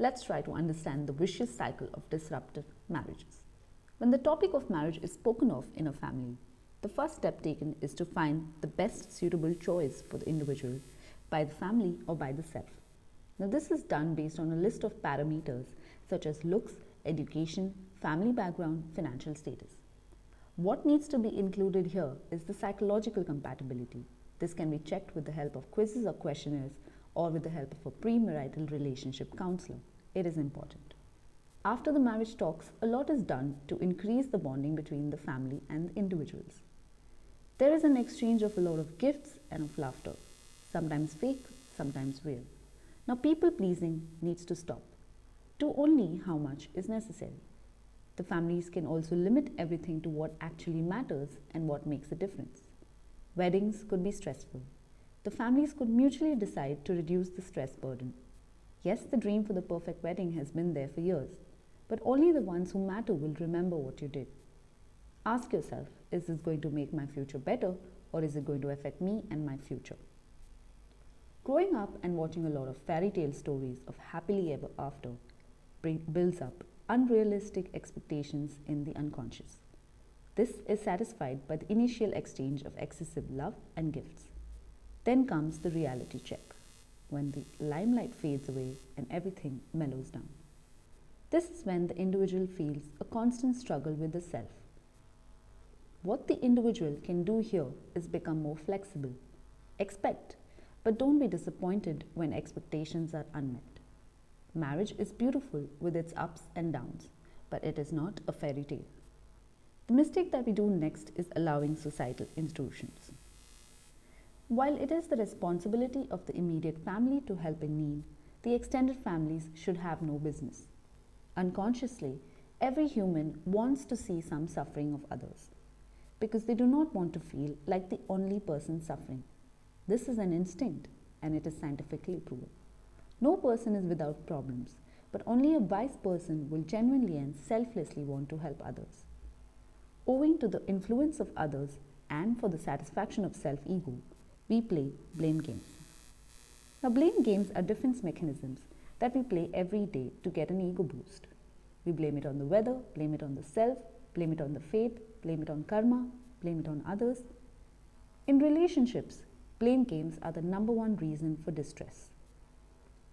let's try to understand the vicious cycle of disruptive marriages. When the topic of marriage is spoken of in a family, the first step taken is to find the best suitable choice for the individual by the family or by the self. Now, this is done based on a list of parameters such as looks, education, family background, financial status. What needs to be included here is the psychological compatibility. This can be checked with the help of quizzes or questionnaires or with the help of a premarital relationship counselor. It is important. After the marriage talks, a lot is done to increase the bonding between the family and the individuals. There is an exchange of a lot of gifts and of laughter, sometimes fake, sometimes real. Now, people pleasing needs to stop to only how much is necessary. The families can also limit everything to what actually matters and what makes a difference. Weddings could be stressful. The families could mutually decide to reduce the stress burden. Yes, the dream for the perfect wedding has been there for years, but only the ones who matter will remember what you did. Ask yourself, is this going to make my future better, or is it going to affect me and my future? Growing up and watching a lot of fairy tale stories of happily ever after builds up unrealistic expectations in the unconscious. This is satisfied by the initial exchange of excessive love and gifts. Then comes the reality check, when the limelight fades away and everything mellows down. This is when the individual feels a constant struggle with the self. What the individual can do here is become more flexible. Expect, but don't be disappointed when expectations are unmet. Marriage is beautiful with its ups and downs, but it is not a fairy tale. The mistake that we do next is allowing societal institutions. While it is the responsibility of the immediate family to help in need, the extended families should have no business. Unconsciously, every human wants to see some suffering of others because they do not want to feel like the only person suffering. This is an instinct and it is scientifically proven. No person is without problems, but only a wise person will genuinely and selflessly want to help others. Owing to the influence of others and for the satisfaction of self-ego, we play blame games. Now, blame games are defense mechanisms that we play every day to get an ego boost. We blame it on the weather, blame it on the self, blame it on the fate, blame it on karma, blame it on others. In relationships, blame games are the number one reason for distress.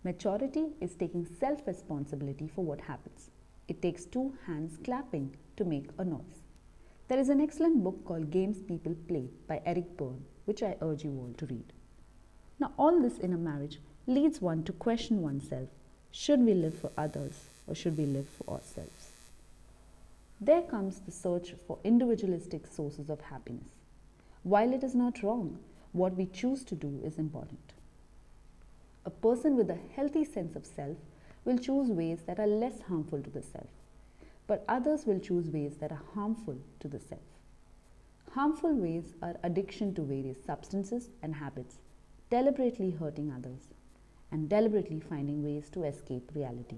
Maturity is taking self-responsibility for what happens. It takes two hands clapping to make a noise. There is an excellent book called Games People Play by Eric Berne, which I urge you all to read. Now, all this in a marriage leads one to question oneself, should we live for others or should we live for ourselves? There comes the search for individualistic sources of happiness. While it is not wrong, what we choose to do is important. A person with a healthy sense of self will choose ways that are less harmful to the self, but others will choose ways that are harmful to the self. Harmful ways are addiction to various substances and habits, deliberately hurting others, and deliberately finding ways to escape reality.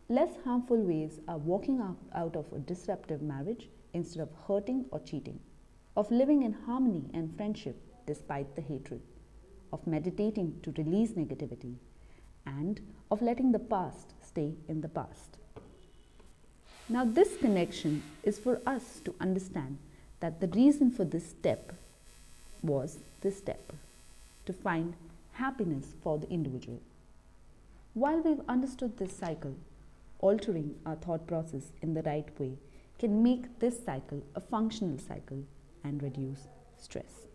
Less harmful ways are walking out of a disruptive marriage instead of hurting or cheating, of living in harmony and friendship despite the hatred, of meditating to release negativity, and of letting the past stay in the past. Now, this connection is for us to understand that the reason for this step was this step, to find happiness for the individual. While we've understood this cycle, altering our thought process in the right way can make this cycle a functional cycle and reduce stress.